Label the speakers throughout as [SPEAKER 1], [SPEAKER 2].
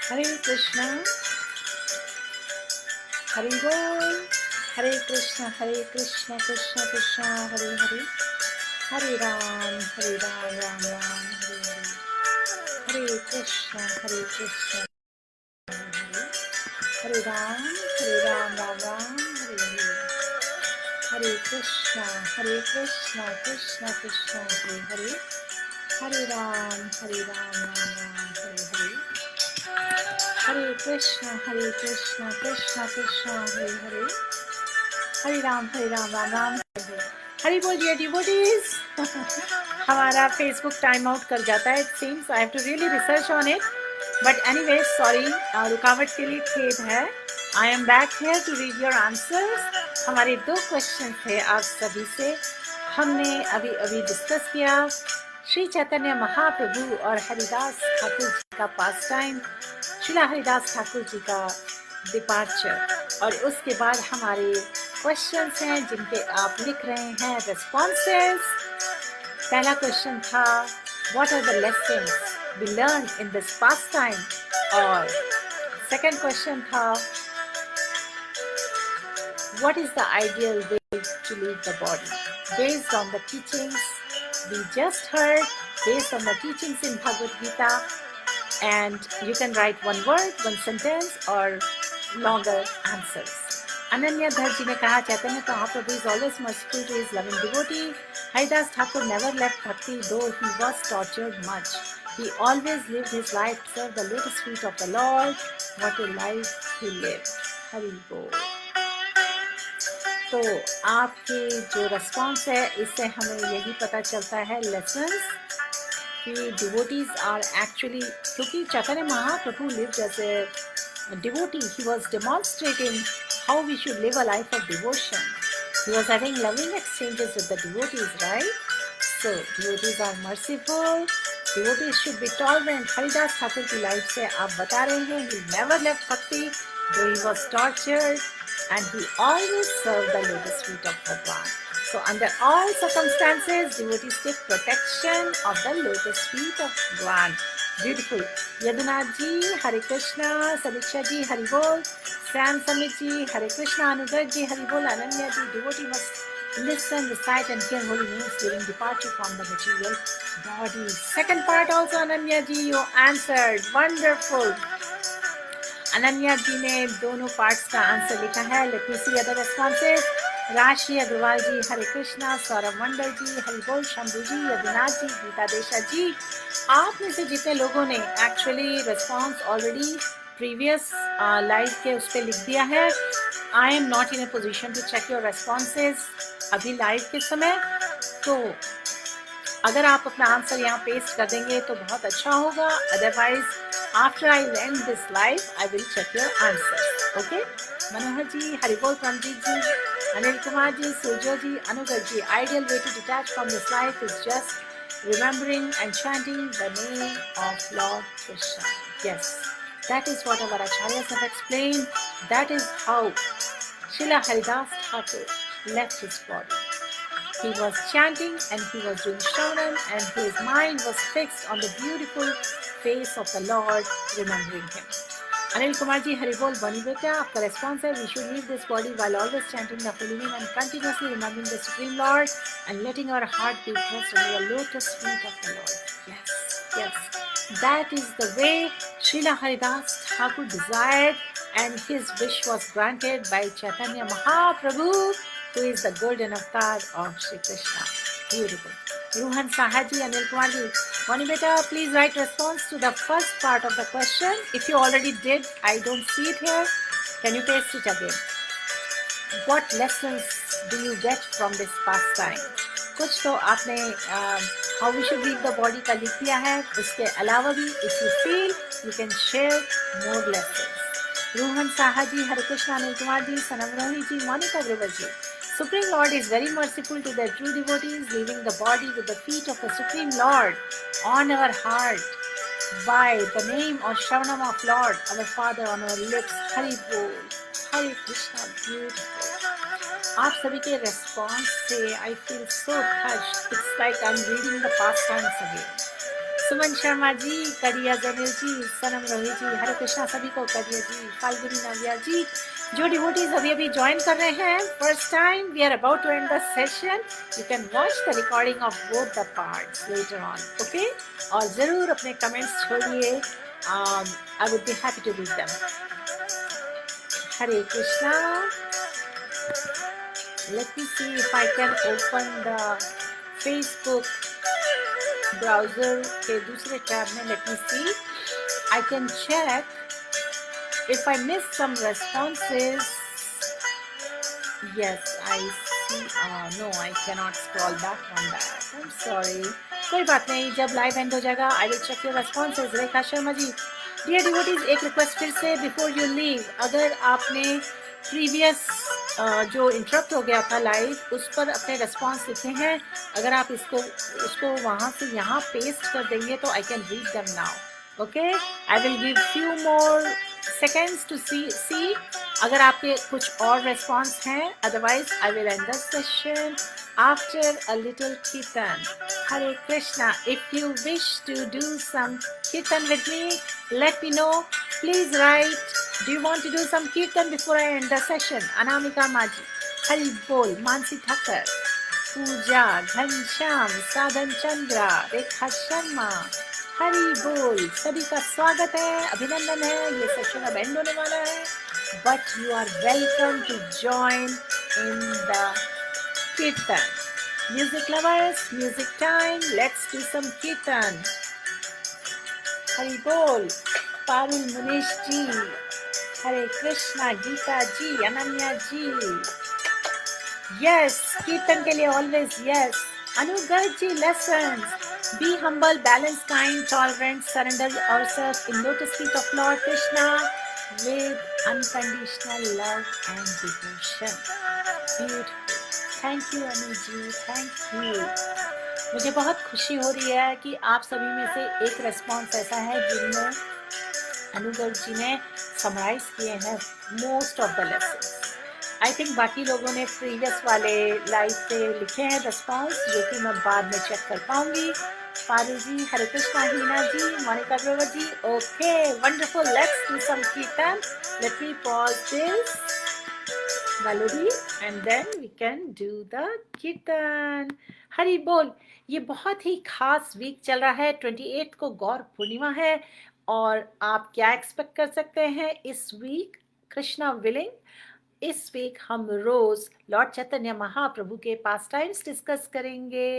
[SPEAKER 1] Hare Krishna, Hare Bol, Hare Krishna, Krishna Krishna, Hare Hare, Hare Ram, Ram Ram, Hare Hare, Hare Krishna, Krishna, Hare Ram, Ram Ram, Hare Hare, Hare Krishna, Krishna Krishna, Hare Hare, Hare Ram, Ram Ram, Hare Hare. Hare Krishna, Krishna Krishna, Hare Hare, Hare Ram, Ram Ram, Hare Hare. Hari बोल dear devotees हमारा Facebook time out कर जाता है it seems I have to really research on it but anyway sorry रुकावट के लिए खेद है I am back here to read your answers हमारे 2 क्वेश्चन थे आप सभी से हमने अभी अभी डिस्कस किया श्री चैतन्य महाप्रभु और हरिदास ठाकुर जी का पास टाइम श्रीला हरिदास ठाकुर जी का डिपार्चर और उसके बाद हमारे क्वेश्चंस हैं जिनके आप लिख रहे हैं रेस्पॉन्सेस पहला क्वेश्चन था what are the lessons we learn in this pastime और सेकंड क्वेश्चन था what is the ideal way to leave the body based on the teachings we just heard based on the teachings in Bhagavad Gita and you can write one word, one sentence or longer answers. Ananya Dhar ji ne kaha Chaitanya Mahaprabhu is always merciful to his loving devotee. Haridas Thakur never left bhakti though he was tortured much. He always lived his life to serve the lotus feet of the Lord. What a life he lived. Hari Bol. तो आपके जो response है इससे हमें यही पता चलता है लेसन्स कि डिवोटीज आर एक्चुअली क्योंकि Chaitanya Mahaprabhu lived as a devotee he was demonstrating how we should live a life of devotion he was having loving exchanges with the devotees right so devotees are merciful devotees should be tolerant Haridas Thakur की life से आप बता रहे हैं he never left bhakti though he was tortured and he always served the lotus feet of Bhagwan. So under all circumstances, devotees take protection of the lotus feet of Bhagwan. Beautiful. Yadunath ji, Hare Krishna, Sadiksha ji, Hari Bol, Sam Samit ji, Hare Krishna, Anugrah ji, Hari Bol, Ananya ji, devotee must listen, recite and hear holy names during departure from the material body. Second part also, Ananya ji, you answered. Wonderful. Ananya ji ने दोनों parts का answer लिखा है let me see other responses Rashi Agarwal जी हरे कृष्णा सौरभ मंडल जी हरि बोल शंभू जी यदुनाथ जी गीता देशा जी आप में से जितने लोगों ने actually response already previous live के उस पर लिख दिया है I am not in a position to check your responses अभी लाइव के समय तो अगर आप अपना आंसर यहाँ पेस्ट कर देंगे तो बहुत अच्छा होगा otherwise after I end this live, I will check your answers. Okay? Manohar ji, Haribol Pramjit ji, Anil Kumar ji, Sujo ji, Anugar ji. Ideal way to detach from this life is just remembering and chanting the name of Lord Krishna. Yes, that is what our acharyas have explained. That is how Srila Haridas Thakur left his body. He was chanting and he was doing shravanam and his mind was fixed on the beautiful face of the Lord, remembering him. Anil Kumar ji, Hari Bol, Bani Beta, आपका response है, we should leave this body while always chanting the holy name and continuously remembering the Supreme Lord and letting our heart be pressed on the lotus feet of the Lord. Yes, yes. That is the way Srila Haridas Thakur desired and his wish was granted by Chaitanya Mahaprabhu, who is the golden avatar of Shri Krishna. Beautiful. Ruhan Sahaji, Anil Kumar ji, Vani Beta, please write response to the first part of the question. If you already did, I don't see it here. Can you paste it again? What lessons do you get from this pastime? कुछ तो आपने how we should leave the body का लिख दिया है. उसके अलावा भी if you feel, you can share more lessons. Ruhan Sahaji, Hare Krishna, Anil Kumar ji, Sanam Rohi ji, Monica Grover ji. Supreme Lord is very merciful to their true devotees, leaving the body with the feet of the Supreme Lord on our heart by the name of Shravanam of Lord, our Father on our lips. Hari Bol, Hare Krishna, beautiful. आप सभी के response से I feel so touched. It's like I'm reading the past times again. Suman Sharma ji, करिया जमील जी, सनम रोही जी, हरे कृष्णा सभी को, करिया जी, फाल्गुनी नव्या जी, जो डिवोटीज अभी अभी ज्वाइन कर रहे हैं first time, we are about to end the session. You can watch the recording of both the parts later on. Okay, और जरूर अपने कमेंट्स छोड़िए. I would be happy to read them. Hare Krishna. Let me see if I can open the Facebook browser के दूसरे tab में. Let me see. I can check if I miss some responses. Yes, I see. No, I cannot scroll back on that. I'm sorry. कोई बात नहीं, जब live and हो जाएगा I will check your responses. Rekha Sharma ji, dear devotees, एक request फिर से before you leave. अगर आपने प्रीवियस जो इंटरप्ट हो गया था लाइव, उस पर अपने रेस्पॉन्स लिखे हैं, अगर आप उसको वहाँ से यहाँ पेस्ट कर देंगे तो I can read them now. Okay, I will give few more seconds to see अगर आपके कुछ और रेस्पॉन्स हैं. Otherwise I will end the session after a little kirtan. Hare Krishna. If you wish to do some kirtan with me, let me know. Please write. Do you want to do some kirtan before I end the session? Anamika Maji, Hari Bol, Mansi Thakkar, Pooja, Ghanshyam, Sadhan Chandra, Rekha Sharma. हरी बोल. सभी का स्वागत है, अभिनंदन है. ये session अब and होने वाला है, but you are welcome to join in the kirtan. Music lovers, music time. Let's do some kirtan. Hari Bol. Parul Munish ji. Hare Krishna. Geeta ji. Ananya ji. Yes. Kirtan ke liye always yes. Anugarh ji, lessons. Be humble, balanced, kind, tolerant. Surrender ourselves in lotus feet of Lord Krishna with unconditional love and devotion. Beautiful. Thank you Anu ji, thank you. मुझे बहुत खुशी हो रही है कि आप सभी में से एक रेस्पॉन्स ऐसा है जिनमें अनुगढ़ जी ने समराइज किए हैं most of the lessons. I think बाकी लोगों ने प्रीवियस वाले लाइव पे लिखे हैं रेस्पॉन्स, जो कि मैं बाद में चेक कर पाऊंगी. Paru ji, Hare Krishna. Heena ji, Monika Grover ji. Okay, wonderful. Let's do some kirtan. Let me pause this melody and then we can do the kirtan. Hari bol. ये बहुत ही खास वीक चल रहा है. 28 को गौर पूर्णिमा है और आप क्या एक्सपेक्ट कर सकते हैं इस वीक, कृष्णा विलिंग. इस वीक हम रोज लॉर्ड चैतन्य महाप्रभु के पास टाइम्स डिस्कस करेंगे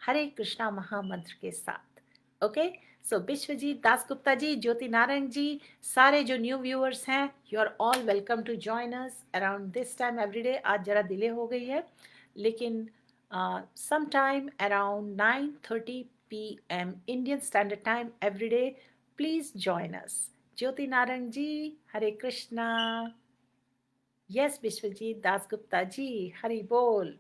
[SPEAKER 1] हरे कृष्णा महामंत्र के साथ. ओके, सो विश्वजीत दासगुप्ता जी, ज्योति नारायण जी, सारे जो न्यू व्यूअर्स हैं, you are all welcome to join us around this time every day. आज जरा डिले हो गई है, लेकिन some time around 9:30 PM Indian standard time every day. Please join us. Jyoti Narayan ji, Hare Krishna. Yes Vishwajit Dasgupta ji, Hari bol.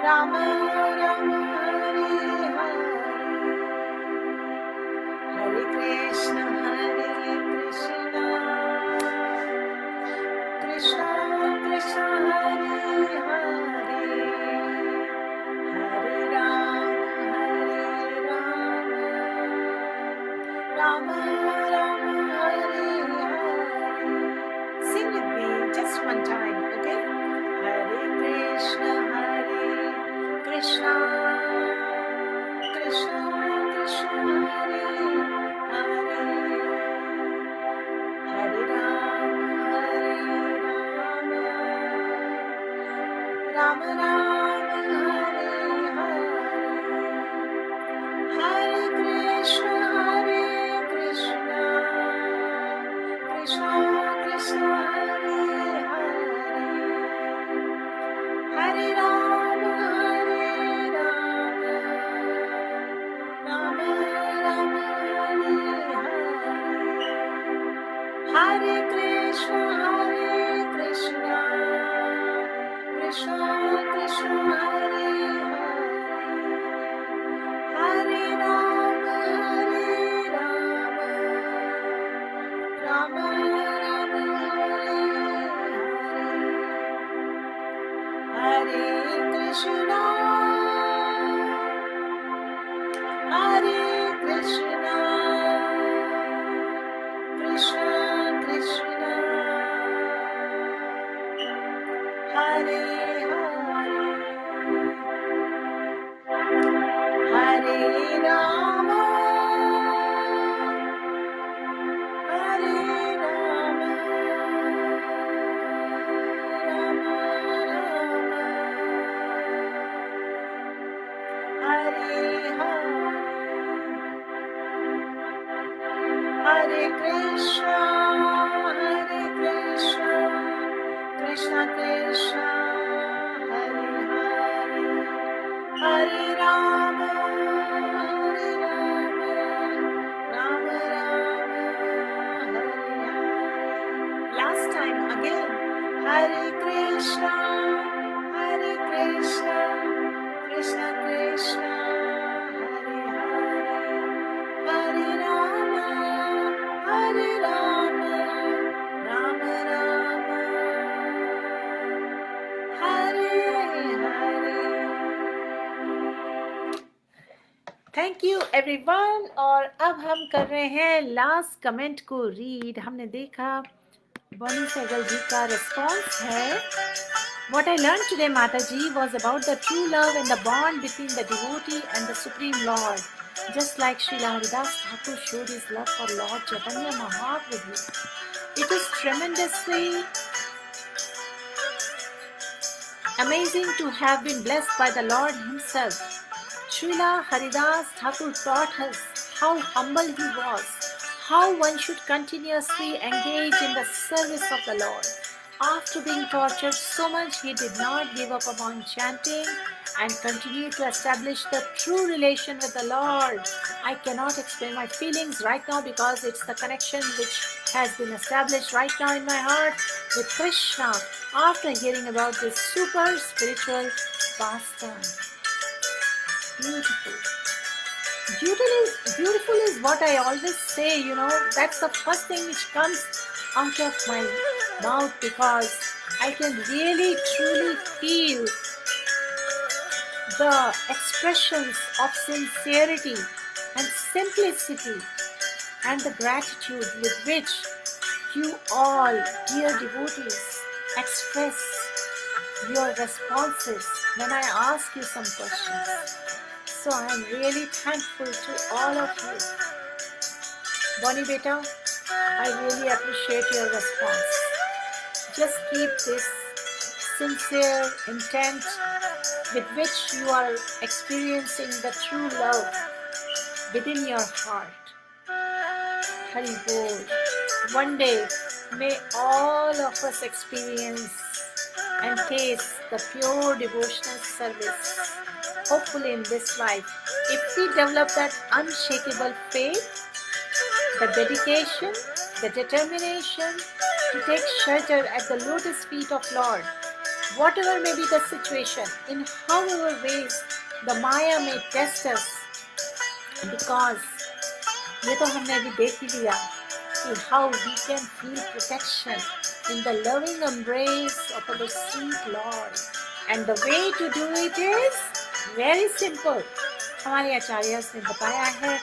[SPEAKER 1] Rama Rama, Hare Krishna, Krishna Krishna, Hare Hare Rama, Rama Rama, Hare Krishna, Hare Krishna, Krishna Krishna, Hare Hare Rama, Hare Rama, Rama Rama, Hare Krishna, Krishna Krishna, Hare Hare, Hare Rama, Rama Rama, Hare Hare. Last time again. Hare Krishna, Krishna Krishna, Hare Hare, Hare Rama, Rama Rama, Hare Hare. Thank you everyone. और अब हम कर रहे हैं last comment को read. हमने देखा बनी सहगल जी का रिस्पॉन्स है, What I learned today, Mataji, was about the true love and the bond between the devotee and the Supreme Lord. Just like Srila Haridas Thakur showed his love for Lord Chaitanya Mahaprabhu. It is tremendously amazing to have been blessed by the Lord himself. Srila Haridas Thakur taught us how humble he was, how one should continuously engage in the service of the Lord. After being tortured so much, he did not give up upon chanting and continued to establish the true relation with the Lord. I cannot explain my feelings right now because it's the connection which has been established right now in my heart with Krishna after hearing about this super spiritual pastime. Beautiful. Beautiful is what I always say, that's the first thing which comes out of my mouth because I can really truly feel the expressions of sincerity and simplicity and the gratitude with which you all, dear devotees, express your responses when I ask you some questions. So I am really thankful to all of you. Bonnie Beta, I really appreciate your response. Just keep this sincere intent with which you are experiencing the true love within your heart. Hari Bol. One day, may all of us experience and taste the pure devotional service. Hopefully in this life, if we develop that unshakable faith, the dedication, the determination to take shelter at the lotus feet of Lord, whatever may be the situation, in however ways the Maya may test us, because ये तो हमने अभी देख ही लिया कि how we can feel protection in the loving embrace of our sweet Lord, and the way to do it is very simple. हमारे आचार्यस ने बताया है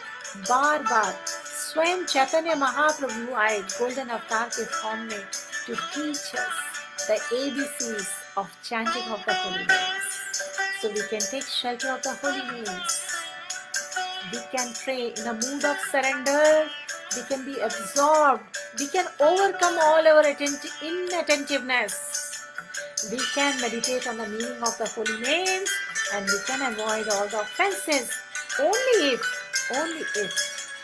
[SPEAKER 1] बार बार, स्वयं चैतन्य महाप्रभु आए गोल्डन अवतार के फॉर्म में to teach us the ABCs of chanting of the holy names. So we can take shelter of the holy names. We can pray in a mood of surrender. We can be absorbed. We can overcome all our inattentiveness. We can meditate on the meaning of the holy names, and we can avoid all the offenses only if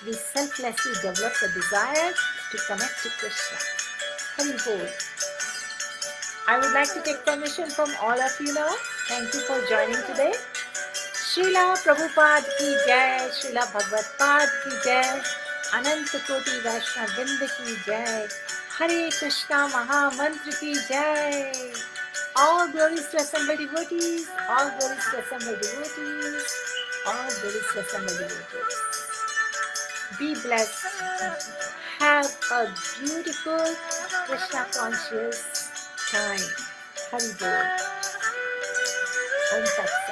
[SPEAKER 1] we selflessly develop the desire to connect to Krishna. Hari Bol. I would like to take permission from all of you now. Thank you for joining today. Srila Prabhupada की जय, श्रीला भगवत पाद की जय, अनंत कोटि वैष्णव वृंद की जय, हरे कृष्णा महामंत्र की जय. All glories to assembled devotees, all glories to assembled devotees, all glories to assembled devotees. Be blessed. Have a beautiful Krishna conscious time. Hari Bol. Om Tat